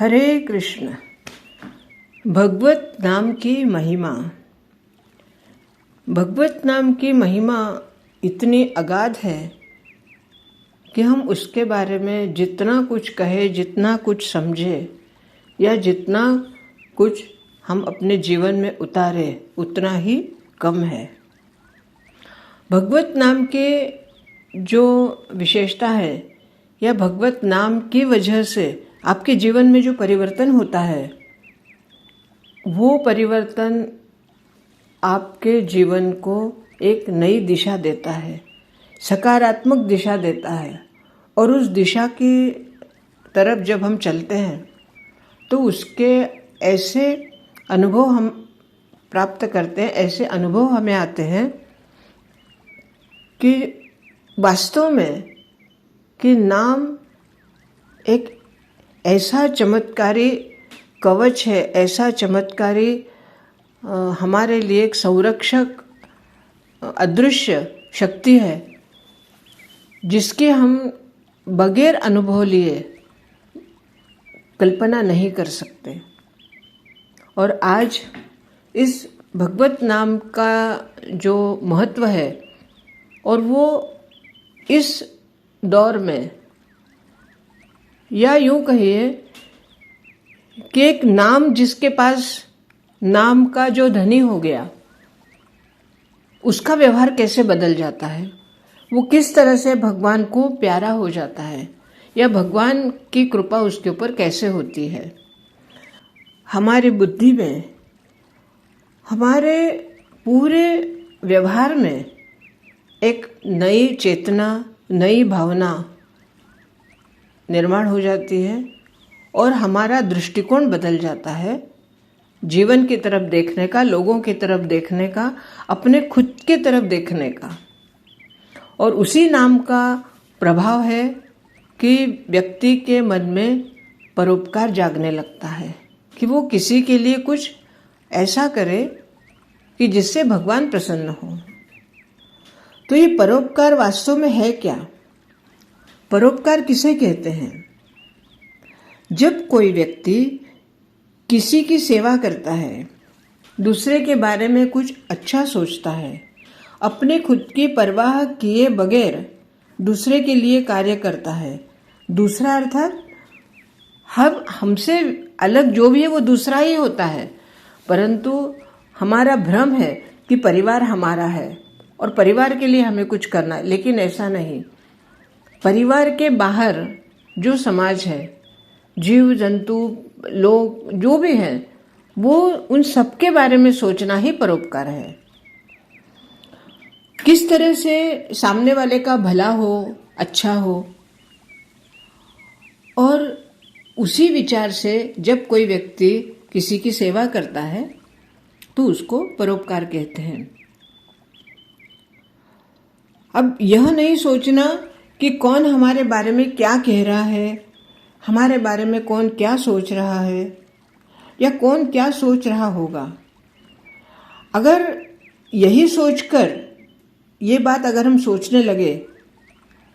हरे कृष्ण। भगवत नाम की महिमा। भगवत नाम की महिमा इतनी अगाध है कि हम उसके बारे में जितना कुछ कहें, जितना कुछ समझे या जितना कुछ हम अपने जीवन में उतारे उतना ही कम है। भगवत नाम के जो विशेषता है या भगवत नाम की वजह से आपके जीवन में जो परिवर्तन होता है, वो परिवर्तन आपके जीवन को एक नई दिशा देता है, सकारात्मक दिशा देता है। और उस दिशा की तरफ जब हम चलते हैं तो उसके ऐसे अनुभव हम प्राप्त करते हैं, ऐसे अनुभव हमें आते हैं कि वास्तव में कि नाम एक ऐसा चमत्कारी कवच है, ऐसा चमत्कारी हमारे लिए एक संरक्षक अदृश्य शक्ति है जिसकी हम बगैर अनुभव लिए कल्पना नहीं कर सकते। और आज इस भगवत नाम का जो महत्व है और वो इस दौर में, या यूँ कहिए कि एक नाम जिसके पास नाम का जो धनी हो गया, उसका व्यवहार कैसे बदल जाता है, वो किस तरह से भगवान को प्यारा हो जाता है, या भगवान की कृपा उसके ऊपर कैसे होती है। हमारी बुद्धि में, हमारे पूरे व्यवहार में एक नई चेतना, नई भावना निर्माण हो जाती है और हमारा दृष्टिकोण बदल जाता है जीवन की तरफ देखने का, लोगों की तरफ देखने का, अपने खुद की तरफ देखने का। और उसी नाम का प्रभाव है कि व्यक्ति के मन में परोपकार जागने लगता है कि वो किसी के लिए कुछ ऐसा करे कि जिससे भगवान प्रसन्न हो। तो ये परोपकार वास्तव में है क्या? परोपकार किसे कहते हैं? जब कोई व्यक्ति किसी की सेवा करता है, दूसरे के बारे में कुछ अच्छा सोचता है, अपने खुद की परवाह किए बगैर दूसरे के लिए कार्य करता है, दूसरा अर्थात हमसे अलग जो भी है वो दूसरा ही होता है, परंतु हमारा भ्रम है कि परिवार हमारा है और परिवार के लिए हमें कुछ करना है। लेकिन ऐसा नहीं। परिवार के बाहर जो समाज है, जीव जंतु, लोग जो भी हैं, वो उन सबके बारे में सोचना ही परोपकार है। किस तरह से सामने वाले का भला हो, अच्छा हो। और उसी विचार से जब कोई व्यक्ति किसी की सेवा करता है तो उसको परोपकार कहते हैं। अब यह नहीं सोचना कि कौन हमारे बारे में क्या कह रहा है, हमारे बारे में कौन क्या सोच रहा है या कौन क्या सोच रहा होगा। अगर यही सोचकर, ये बात अगर हम सोचने लगे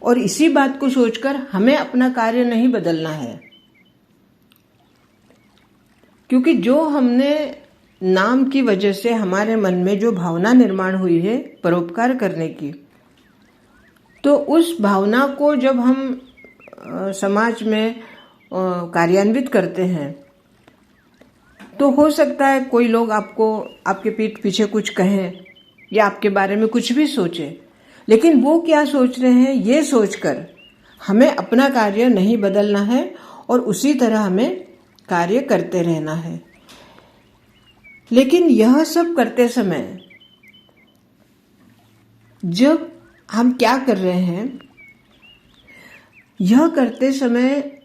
और इसी बात को सोचकर हमें अपना कार्य नहीं बदलना है, क्योंकि जो हमने नाम की वजह से हमारे मन में जो भावना निर्माण हुई है परोपकार करने की, तो उस भावना को जब हम समाज में कार्यान्वित करते हैं तो हो सकता है कोई लोग आपको, आपके पीठ पीछे कुछ कहें या आपके बारे में कुछ भी सोचे, लेकिन वो क्या सोच रहे हैं ये सोचकर हमें अपना कार्य नहीं बदलना है और उसी तरह हमें कार्य करते रहना है। लेकिन यह सब करते समय जब हम क्या कर रहे हैं, यह करते समय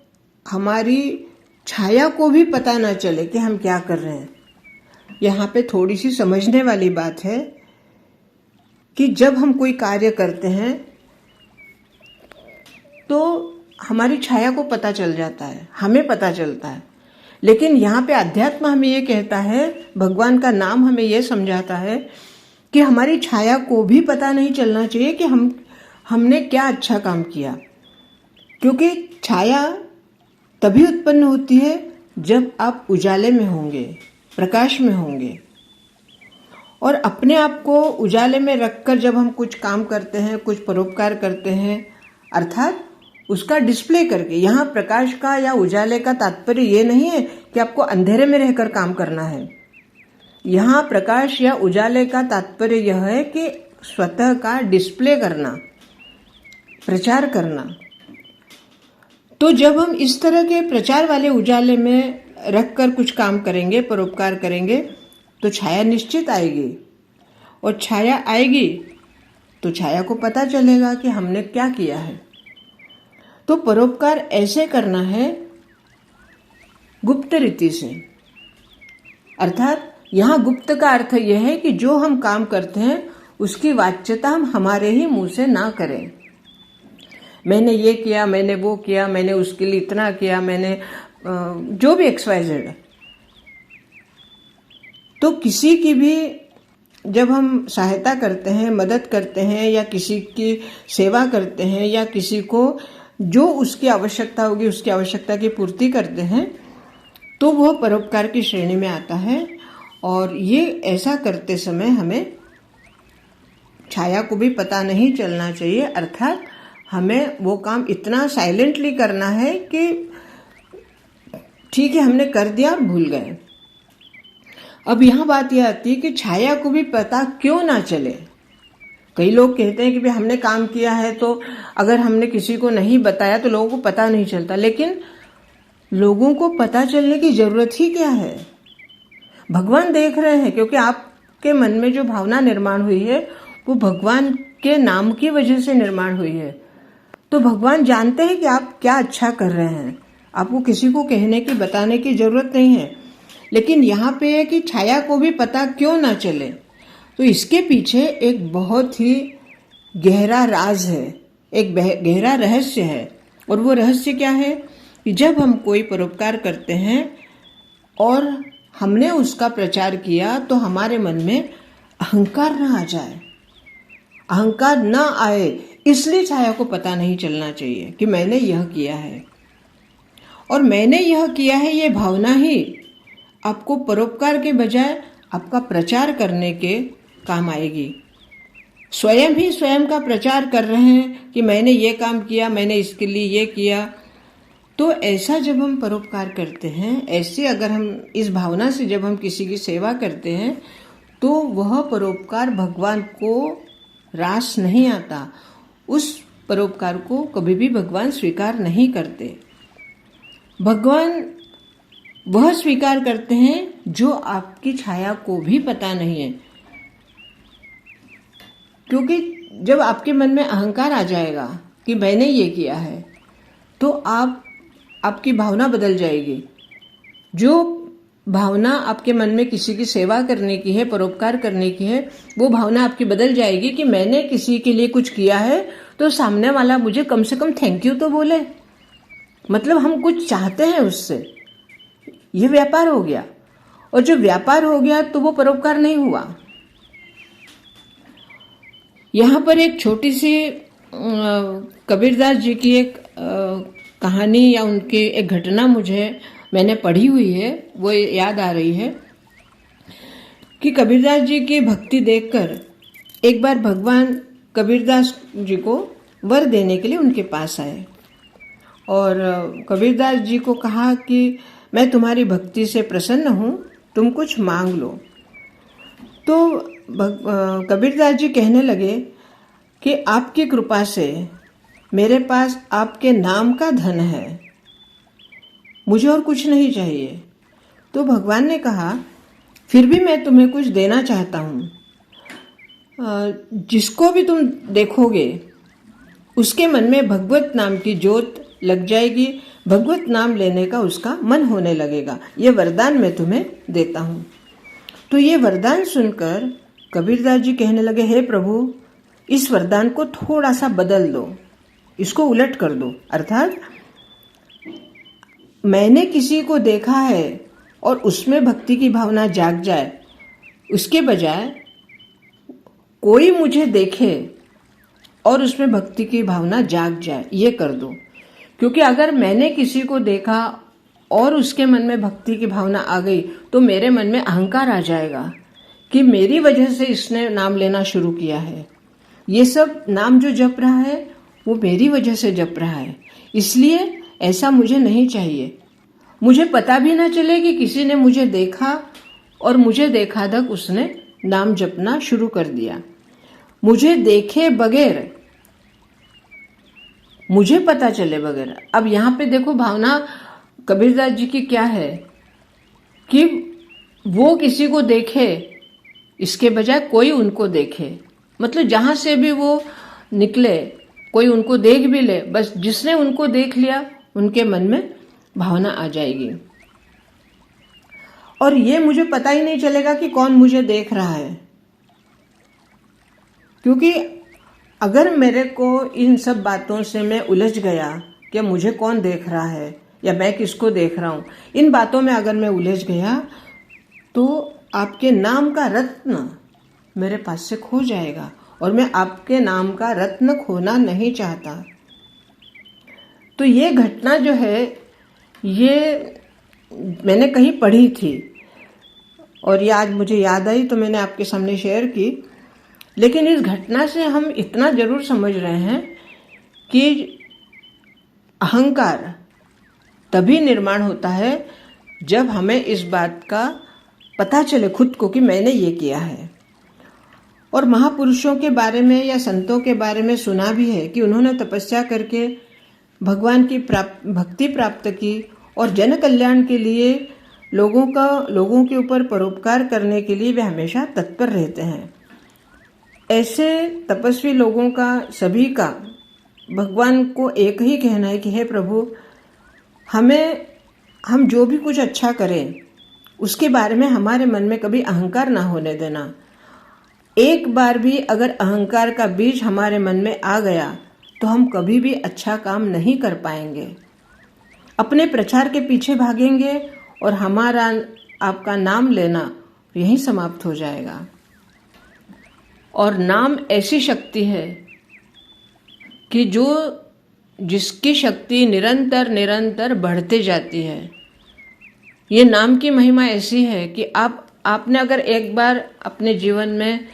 हमारी छाया को भी पता ना चले कि हम क्या कर रहे हैं। यहाँ पे थोड़ी सी समझने वाली बात है कि जब हम कोई कार्य करते हैं तो हमारी छाया को पता चल जाता है, हमें पता चलता है। लेकिन यहाँ पे अध्यात्म हमें ये कहता है, भगवान का नाम हमें ये समझाता है कि हमारी छाया को भी पता नहीं चलना चाहिए कि हमने क्या अच्छा काम किया, क्योंकि छाया तभी उत्पन्न होती है जब आप उजाले में होंगे, प्रकाश में होंगे, और अपने आप को उजाले में रखकर जब हम कुछ काम करते हैं, कुछ परोपकार करते हैं, अर्थात उसका डिस्प्ले करके, यहाँ प्रकाश का या उजाले का तात्पर्य ये नहीं है कि आपको अंधेरे में रहकर काम करना है। यहाँ प्रकाश या उजाले का तात्पर्य यह है कि स्वतः का डिस्प्ले करना, प्रचार करना। तो जब हम इस तरह के प्रचार वाले उजाले में रखकर कुछ काम करेंगे, परोपकार करेंगे, तो छाया निश्चित आएगी। और छाया आएगी तो छाया को पता चलेगा कि हमने क्या किया है। तो परोपकार ऐसे करना है गुप्त रीति से, अर्थात यहाँ गुप्त का अर्थ यह है कि जो हम काम करते हैं उसकी वाच्यता हम हमारे ही मुंह से ना करें। मैंने ये किया, मैंने वो किया, मैंने उसके लिए इतना किया, मैंने जो भी XYZ। तो किसी की भी जब हम सहायता करते हैं, मदद करते हैं, या किसी की सेवा करते हैं, या किसी को जो उसकी आवश्यकता होगी उसकी आवश्यकता की पूर्ति करते हैं, तो वह परोपकार की श्रेणी में आता है। और ये ऐसा करते समय हमें छाया को भी पता नहीं चलना चाहिए, अर्थात हमें वो काम इतना साइलेंटली करना है कि ठीक है, हमने कर दिया और भूल गए। अब यहाँ बात यह आती है कि छाया को भी पता क्यों ना चले। कई लोग कहते हैं कि भाई हमने काम किया है, तो अगर हमने किसी को नहीं बताया तो लोगों को पता नहीं चलता। लेकिन लोगों को पता चलने की जरूरत ही क्या है? भगवान देख रहे हैं, क्योंकि आपके मन में जो भावना निर्माण हुई है वो भगवान के नाम की वजह से निर्माण हुई है। तो भगवान जानते हैं कि आप क्या अच्छा कर रहे हैं, आपको किसी को कहने की, बताने की जरूरत नहीं है। लेकिन यहाँ पे है कि छाया को भी पता क्यों ना चले। तो इसके पीछे एक बहुत ही गहरा राज है, एक गहरा रहस्य है। और वो रहस्य क्या है कि जब हम कोई परोपकार करते हैं और हमने उसका प्रचार किया, तो हमारे मन में अहंकार ना आ जाए, अहंकार ना आए। इसलिए छाया को पता नहीं चलना चाहिए कि मैंने यह किया है, और मैंने यह किया है ये भावना ही आपको परोपकार के बजाय आपका प्रचार करने के काम आएगी। स्वयं ही स्वयं का प्रचार कर रहे हैं कि मैंने ये काम किया, मैंने इसके लिए ये किया। तो ऐसा जब हम परोपकार करते हैं, ऐसे अगर हम इस भावना से जब हम किसी की सेवा करते हैं, तो वह परोपकार भगवान को रास नहीं आता। उस परोपकार को कभी भी भगवान स्वीकार नहीं करते। भगवान वह स्वीकार करते हैं जो आपकी छाया को भी पता नहीं है। क्योंकि जब आपके मन में अहंकार आ जाएगा कि मैंने ये किया है, तो आपकी भावना बदल जाएगी। जो भावना आपके मन में किसी की सेवा करने की है, परोपकार करने की है, वो भावना आपकी बदल जाएगी कि मैंने किसी के लिए कुछ किया है, तो सामने वाला मुझे कम से कम थैंक यू तो बोले। मतलब हम कुछ चाहते हैं उससे, ये व्यापार हो गया। और जो व्यापार हो गया तो वो परोपकार नहीं हुआ। यहाँ पर एक छोटी सी कबीरदास जी की एक कहानी या उनकी एक घटना मैंने पढ़ी हुई है, वो याद आ रही है कि कबीरदास जी की भक्ति देखकर एक बार भगवान कबीरदास जी को वर देने के लिए उनके पास आए और कबीरदास जी को कहा कि मैं तुम्हारी भक्ति से प्रसन्न हूँ, तुम कुछ मांग लो। तो कबीरदास जी कहने लगे कि आपकी कृपा से मेरे पास आपके नाम का धन है, मुझे और कुछ नहीं चाहिए। तो भगवान ने कहा फिर भी मैं तुम्हें कुछ देना चाहता हूँ। जिसको भी तुम देखोगे उसके मन में भगवत नाम की ज्योत लग जाएगी, भगवत नाम लेने का उसका मन होने लगेगा। ये वरदान मैं तुम्हें देता हूँ। तो ये वरदान सुनकर कबीरदास जी कहने लगे, हे प्रभु, इस वरदान को थोड़ा सा बदल दो, इसको उलट कर दो। अर्थात मैंने किसी को देखा है और उसमें भक्ति की भावना जाग जाए, उसके बजाय कोई मुझे देखे और उसमें भक्ति की भावना जाग जाए, ये कर दो। क्योंकि अगर मैंने किसी को देखा और उसके मन में भक्ति की भावना आ गई तो मेरे मन में अहंकार आ जाएगा कि मेरी वजह से इसने नाम लेना शुरू किया है। ये सब नाम जो जप रहा है वो मेरी वजह से जप रहा है, इसलिए ऐसा मुझे नहीं चाहिए। मुझे पता भी ना चले कि किसी ने मुझे देखा और मुझे देखा तक उसने नाम जपना शुरू कर दिया। मुझे देखे बगैर, मुझे पता चले बगैर। अब यहाँ पे देखो भावना कबीरदास जी की क्या है कि वो किसी को देखे इसके बजाय कोई उनको देखे, मतलब जहां से भी वो निकले कोई उनको देख भी ले, बस जिसने उनको देख लिया उनके मन में भावना आ जाएगी और ये मुझे पता ही नहीं चलेगा कि कौन मुझे देख रहा है। क्योंकि अगर मेरे को इन सब बातों से मैं उलझ गया कि मुझे कौन देख रहा है या मैं किसको देख रहा हूँ, इन बातों में अगर मैं उलझ गया तो आपके नाम का रत्न मेरे पास से खो जाएगा और मैं आपके नाम का रत्न खोना नहीं चाहता। तो ये घटना जो है ये मैंने कहीं पढ़ी थी और ये आज मुझे याद आई तो मैंने आपके सामने शेयर की। लेकिन इस घटना से हम इतना जरूर समझ रहे हैं कि अहंकार तभी निर्माण होता है जब हमें इस बात का पता चले खुद को कि मैंने ये किया है। और महापुरुषों के बारे में या संतों के बारे में सुना भी है कि उन्होंने तपस्या करके भगवान की भक्ति प्राप्त की और जन कल्याण के लिए लोगों के ऊपर परोपकार करने के लिए वे हमेशा तत्पर रहते हैं। ऐसे तपस्वी लोगों का, सभी का भगवान को एक ही कहना है कि हे प्रभु, हम जो भी कुछ अच्छा करें उसके बारे में हमारे मन में कभी अहंकार ना होने देना। एक बार भी अगर अहंकार का बीज हमारे मन में आ गया तो हम कभी भी अच्छा काम नहीं कर पाएंगे, अपने प्रचार के पीछे भागेंगे और हमारा आपका नाम लेना यहीं समाप्त हो जाएगा। और नाम ऐसी शक्ति है कि जिसकी शक्ति निरंतर निरंतर बढ़ते जाती है। ये नाम की महिमा ऐसी है कि आपने अगर एक बार अपने जीवन में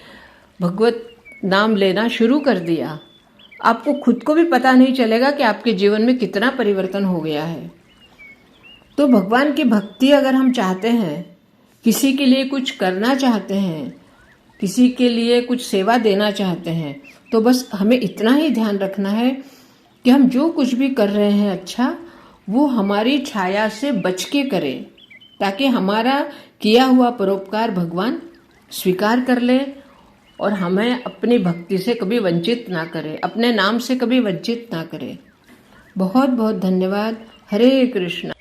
भगवत नाम लेना शुरू कर दिया, आपको खुद को भी पता नहीं चलेगा कि आपके जीवन में कितना परिवर्तन हो गया है। तो भगवान की भक्ति अगर हम चाहते हैं, किसी के लिए कुछ करना चाहते हैं, किसी के लिए कुछ सेवा देना चाहते हैं, तो बस हमें इतना ही ध्यान रखना है कि हम जो कुछ भी कर रहे हैं अच्छा, वो हमारी छाया से बच के करें, ताकि हमारा किया हुआ परोपकार भगवान स्वीकार कर ले और हमें अपनी भक्ति से कभी वंचित ना करे, अपने नाम से कभी वंचित ना करे। बहुत बहुत धन्यवाद। हरे कृष्णा।